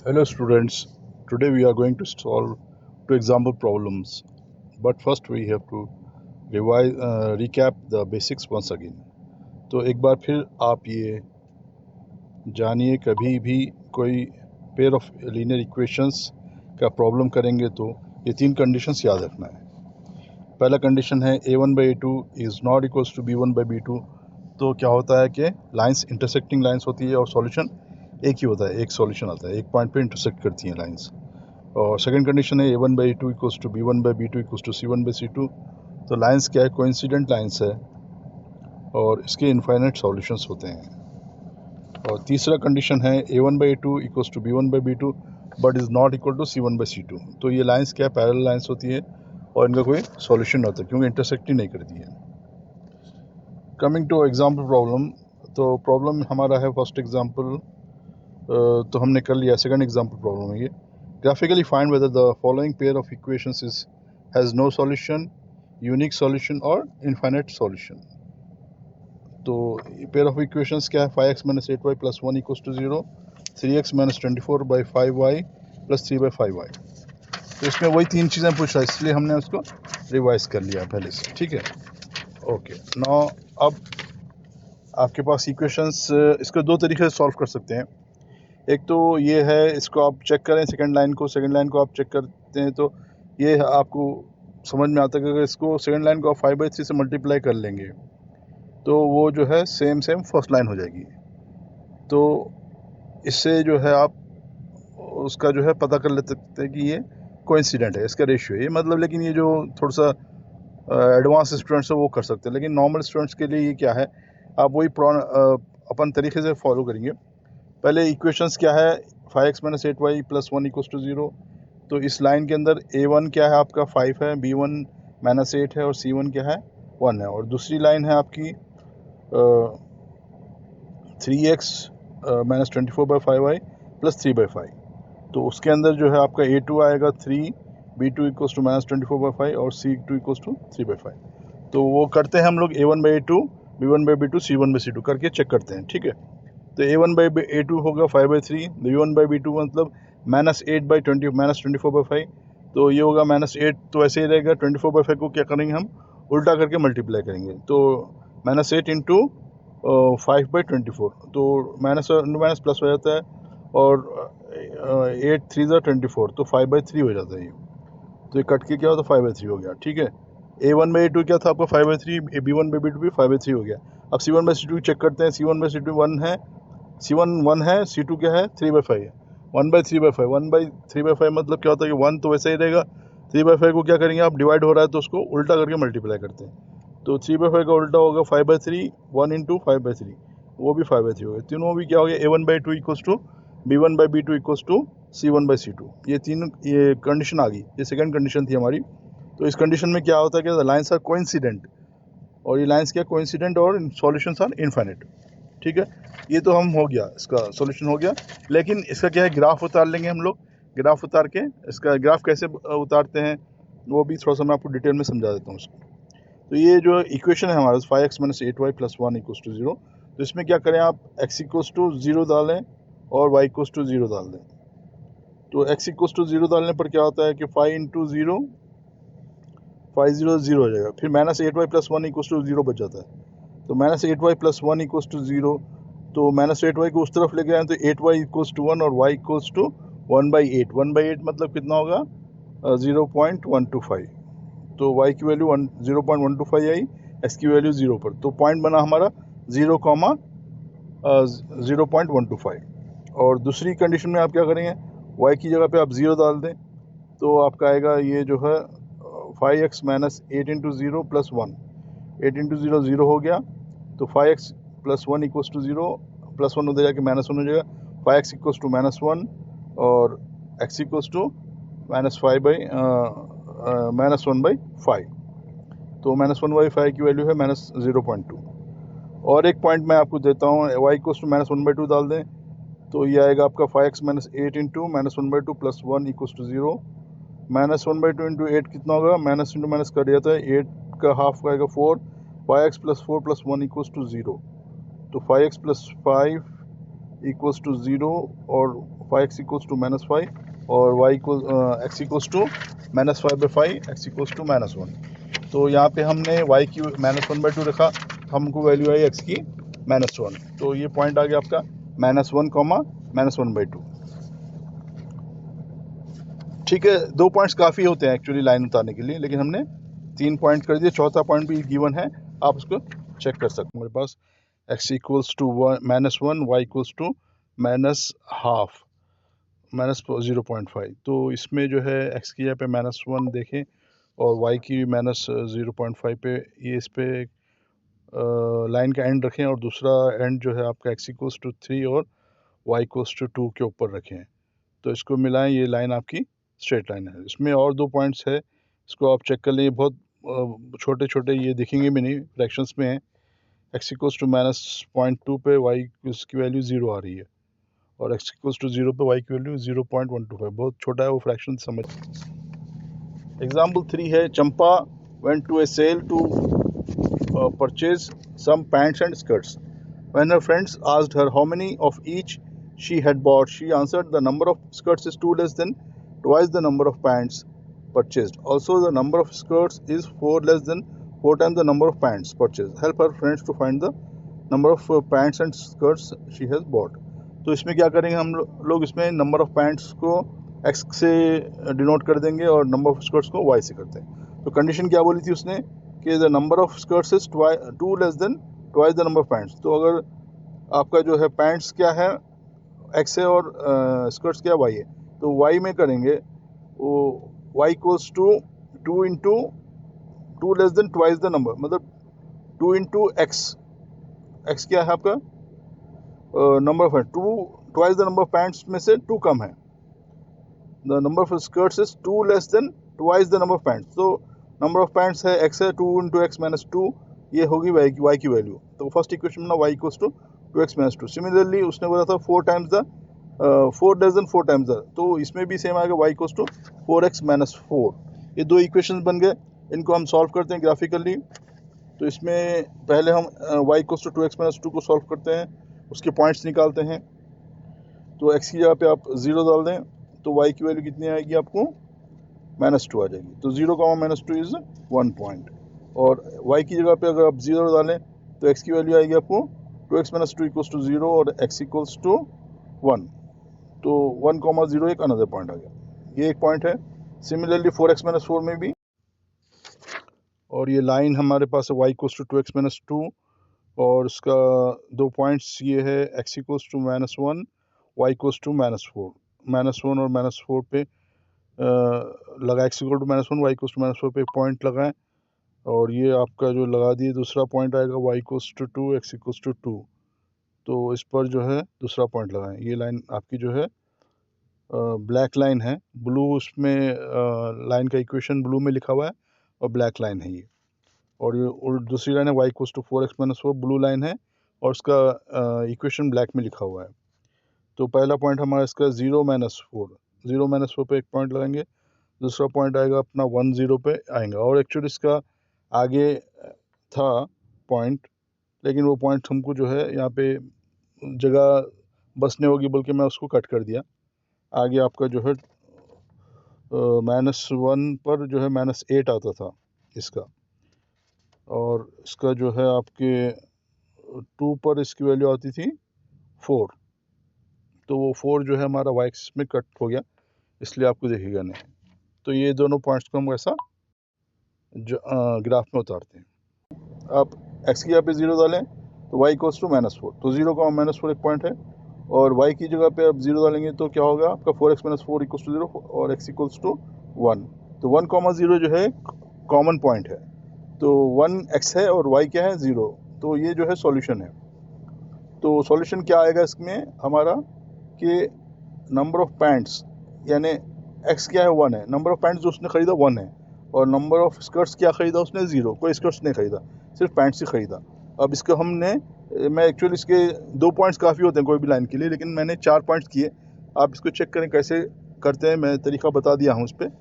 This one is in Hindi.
Hello students, today we are going to solve two example problems, but first we have to recap the basics once again. तो एक बार फिर आप ये जानिए, कभी भी कोई पेयर ऑफ लीनियर इक्वेशंस का प्रॉब्लम करेंगे तो ये तीन कंडीशंस याद रखना है। पहला कंडीशन है a1/a2 is not equals to b1/b2। तो क्या होता है कि लाइंस इंटरसेक्टिंग लाइंस होती है और सॉल्यूशन एक ही होता है, एक सॉल्यूशन आता है, एक पॉइंट पे इंटरसेक्ट करती हैं लाइंस। और सेकंड कंडीशन है a1/a2 equals to b1/b2 equals to c1/c2। तो लाइंस क्या है, कोइंसिडेंट लाइंस है और इसके इनफाइनाइट सॉल्यूशंस होते हैं। और तीसरा कंडीशन है a1/a2 equals to b1/b2 but is not equal to c1/c2। तो ये लाइंस क्या है, पैरेलल लाइंस होती है और इनका कोई सॉल्यूशन नहीं होता क्योंकि इंटरसेक्ट ही नहीं करती है। कमिंग टू एग्जाम्पल प्रॉब्लम, तो प्रॉब्लम हमारा है फर्स्ट एग्जाम्पल, तो हमने कर लिया। सेकंड एग्जाम्पल प्रॉब्लम है ये, graphically find whether the following pair of equations has no solution, unique solution or infinite solution। तो पेयर ऑफ इक्वेशंस क्या है, 5x - 8y + 1 = 0, 3x - 24/5y + 3/5y। तो इसमें वही तीन चीज़ें पूछ रहा है, इसलिए हमने उसको रिवाइज कर लिया पहले से, ठीक है। ओके, नाउ अब आपके पास इक्वेशंस, इसको दो तरीके से सॉल्व कर सकते हैं। एक तो ये है, इसको आप चेक करें सेकंड लाइन को आप चेक करते हैं तो ये आपको समझ में आता है कि अगर इसको सेकंड लाइन को आप 5/3 से मल्टीप्लाई कर लेंगे तो वो जो है सेम फर्स्ट लाइन हो जाएगी। तो इससे जो है आप उसका जो है पता कर ले सकते हैं कि ये कोइंसिडेंट है, इसका रेशियो है ये, मतलब। लेकिन ये जो थोड़ा सा एडवांस स्टूडेंट्स है वो कर सकते हैं, लेकिन नॉर्मल स्टूडेंट्स के लिए ये क्या है, आप वही अपन तरीके से फॉलो करेंगे। पहले इक्वेशंस क्या है, 5x - 8y + 1 = 0। तो इस लाइन के अंदर a1 क्या है आपका 5 है, b1 - 8 है और c1 क्या है 1 है। और दूसरी लाइन है आपकी 3x - 24/5y + 3/5। तो उसके अंदर जो है आपका a2 आएगा 3, b2 = -24/5 और c2 = 3/5। तो वो करते हैं हम लोग a1/a2, b1/b2, c1/c2 करके चेक करते हैं, ठीक है। तो a1/a2 होगा 5/3, b1/b2 मतलब -8/20 - 24/5। तो ये होगा -8, तो ऐसे ही रहेगा। 24/5 को क्या करेंगे हम, उल्टा करके मल्टीप्लाई करेंगे। तो -8 इंटू 5/24, तो माइनस माइनस प्लस हो जाता है और 8 3 24, तो 5/3 हो जाता है ये। तो ये कट के क्या होता है, 5/3 हो गया, ठीक है। a1/a2 क्या था आपका 5/3, b1/b2 भी 5/3 हो गया। अब c1/c2 चेक करते हैं, c1/c2 1 है, c1 1 है, c2 क्या है 3/5 है। 1/3/5, 1/3/5 मतलब क्या होता है कि 1 तो वैसे ही रहेगा। 3/5 को क्या करेंगे आप, डिवाइड हो रहा है तो उसको उल्टा करके मल्टीप्लाई करते हैं। तो 3/5 का उल्टा होगा 5/3, 1 इंटू 5/3, वो भी 5/3 हो गया। तीनों भी क्या हो गया, a1/2 = b1/b2 = c1/c2। ये तीन ये कंडीशन आ गई, ये सेकंड कंडीशन थी हमारी। तो इस कंडीशन में क्या होता है कि लाइंस आर कोइंसिडेंट, और ये लाइंस क्या कोइंसिडेंट और सॉल्यूशंस आर इनफाइनाइट, ठीक है। ये तो हम हो गया, इसका सॉल्यूशन हो गया। लेकिन इसका क्या है, ग्राफ उतार लेंगे हम लोग। ग्राफ उतार के इसका ग्राफ कैसे उतारते हैं वो भी थोड़ा सा मैं आपको डिटेल में समझा देता हूँ उसको। तो ये जो इक्वेशन है हमारा 5x - 8y + 1 = 0। तो इसमें क्या करें आप, x = 0 डालें और y = 0 डाल दें। तो x = 0 डालने पर क्या होता है कि 5 × 0, 5 0 0 हो जाएगा। फिर -8y + 1 = 0 बच जाता है। तो -8y + 1 = 0। तो -8y को उस तरफ लेके आए तो 8y = 1 और y = 1/8। 1/8 मतलब कितना होगा, 0.125। तो y की वैल्यू 0.125 आई, x की वैल्यू 0 पर। तो पॉइंट बना हमारा 0, 0.125। और दूसरी कंडीशन में आप क्या करेंगे, y की जगह पे आप 0 डाल दें, तो आपका आएगा ये जो है 5x - 8 × 0 + 1। 8 × 0 0 हो गया। तो 5x + 1 = 0, +1 उधर जाके -1 हो जाएगा। 5x = -1 और x = -1/5। तो -1/5 की वैल्यू है -0.2। और एक पॉइंट मैं आपको देता हूँ, y = -1/2 डाल दें तो ये आएगा आपका 5x - 8 × -1/2 + 1 = 0। -1/2 × 8 कितना होगा, माइनस इंटू माइनस कर दिया था, 8 का हाफ आएगा 4। 5x + 4 + 1 = 0। तो 5x + 5 इक्वल्स टू 0 और 5x इक्वल्स टू -5 और y equal x equals to -5/5 x equals to -1। तो यहाँ पे हमने y की -1/2 रखा, हमको वैल्यू आई x की -1। तो ये पॉइंट आ गया आपका -1, -1/2। ठीक है, 2 पॉइंट्स काफ़ी होते हैं एक्चुअली लाइन उतारने के लिए, लेकिन हमने 3 पॉइंट कर दिए। चौथा पॉइंट भी गिवन है, आप उसको चेक कर सकते हैं। हमारे पास x equals to -1, y equals to -1/2 -0.5। तो इसमें जो है x की जगह पे -1 देखें और y की -0.5 पे, ये इस पे लाइन का एंड रखें और दूसरा एंड जो है आपका x इक्वल्स टू 3 और y इक्वल्स टू 2 के ऊपर रखें। तो इसको मिलाएं, ये लाइन आपकी स्ट्रेट लाइन है। इसमें और 2 पॉइंट्स है, इसको आप चेक कर लें। बहुत छोटे छोटे ये दिखेंगे भी नहीं, फ्रैक्शंस में है। x इक्वल्स टू -0.2 पे y उसकी वैल्यू 0 आ रही है और x इक्वल्स टू 0 पे y की वैल्यू 0.125, बहुत छोटा है वो फ्रैक्शन, समझ। एग्जाम्पल 3 है, चंपा went to a sale to purchase some pants and skirts. When her friends asked her how many of each she had bought, she answered, the number of skirts is 2 less than twice the number of pants purchased. Also, the number of skirts is 4 less than 4 times the number of pants purchased. Help her friends to find the number of pants and skirts she has bought. तो इसमें क्या करेंगे हम लोग, इसमें नंबर ऑफ पैंट्स को x से डिनोट कर देंगे और नंबर ऑफ स्कर्ट्स को y से करते हैं। तो कंडीशन क्या बोली थी उसने कि the number of skirts is 2 less than twice the number of pants. तो अगर आपका जो है पैंट्स क्या है x है और स्कर्ट्स क्या y है, तो y में करेंगे वो y equals to 2 into 2 less than twice the number, मतलब 2 इंटू x क्या है आपका number of 2 twice the number of pants में से 2 कम है। The number of skirts is 2 less than twice the number of pants. तो नंबर ऑफ पैंट्स है x है, 2 इंटू x माइनस 2, ये होगी y की वैल्यू। तो फर्स्ट इक्वेशन में y equals to 2x minus 2। Similarly उसने बोला था 4 times the 4 less than 4 times the, तो इसमें भी सेम आएगा y equals to 4x minus 4। ये 2 इक्वेशन बन गए, इनको हम सॉल्व करते हैं ग्राफिकली। तो इसमें पहले हम y equals to 2x minus 2 को सॉल्व करते हैं, उसके पॉइंट्स निकालते हैं। तो x की जगह पे आप 0 डाल दें तो y की वैल्यू कितनी आएगी आपको -2 आ जाएगी। तो 0, -2 इज 1 पॉइंट। और y की जगह पे अगर आप 0 डालें तो x की वैल्यू आएगी आपको 2x माइनस 2 इक्वल्स टू 0 और x इक्वल्स टू 1। तो 1, 0 एक अनदर पॉइंट आ गया, ये एक पॉइंट है। सिमिलरली 4x माइनस 4 में भी, और ये लाइन हमारे पास है y equals to 2x minus 2 और उसका 2 पॉइंट्स ये है x equals to -1, y equals to -4। -1 और -4 पे लगा, x equal to -1, y equals to -4 पे पॉइंट लगाएं और ये आपका जो लगा दिए दूसरा पॉइंट आएगा y equals to 2, x equals to 2। तो इस पर जो है दूसरा पॉइंट लगाएं। ये लाइन आपकी जो है ब्लैक लाइन है, ब्लू उसमें लाइन का इक्वेशन ब्लू में लिखा हुआ है और ब्लैक लाइन है ये। और दूसरी लाइन है y equals to 4x minus 4, blue line है और उसका इक्वेशन ब्लैक में लिखा हुआ है। तो पहला पॉइंट हमारा इसका 0, -4 पे एक पॉइंट लगाएंगे, दूसरा पॉइंट आएगा अपना 1, 0 पे आएगा। और एक्चुअली इसका आगे था पॉइंट, लेकिन वो पॉइंट हमको जो है यहाँ पे जगह बसने होगी, बल्कि मैं उसको कट कर दिया। आगे आपका जो है -1 पर जो है -8 आता था इसका, और इसका जो है आपके 2 पर इसकी वैल्यू आती थी 4। तो वो 4 जो है हमारा y एक्सिस में कट हो गया, इसलिए आपको दिखेगा नहीं। तो ये दोनों पॉइंट्स को हम ऐसा ग्राफ में उतारते हैं। आप x की जगह पे 0 डालें तो y इक्वल्स टू -4। तो 0, -4 एक पॉइंट है और y की जगह पे आप 0 डालेंगे तो क्या होगा आपका 4x माइनस 4 इक्वल्स टू 0 और x इक्वल्स टू 1। तो 1, 0 जो है कॉमन पॉइंट है, तो 1x है और y क्या है 0। तो ये जो है सॉल्यूशन है। तो सॉल्यूशन क्या आएगा इसमें हमारा कि नंबर ऑफ पैंट्स, यानी x क्या है 1 है, नंबर ऑफ पैंट्स जो उसने ख़रीदा 1 है, और नंबर ऑफ स्कर्ट्स क्या ख़रीदा उसने 0, कोई स्कर्ट्स नहीं ख़रीदा, सिर्फ पैंट्स ही ख़रीदा। अब इसको मैं एक्चुअली इसके 2 पॉइंट्स काफ़ी होते हैं कोई भी लाइन के लिए, लेकिन मैंने 4 पॉइंट्स किए। आप इसको चेक करें कैसे करते हैं, मैं तरीका बता दिया हूँ उस पर।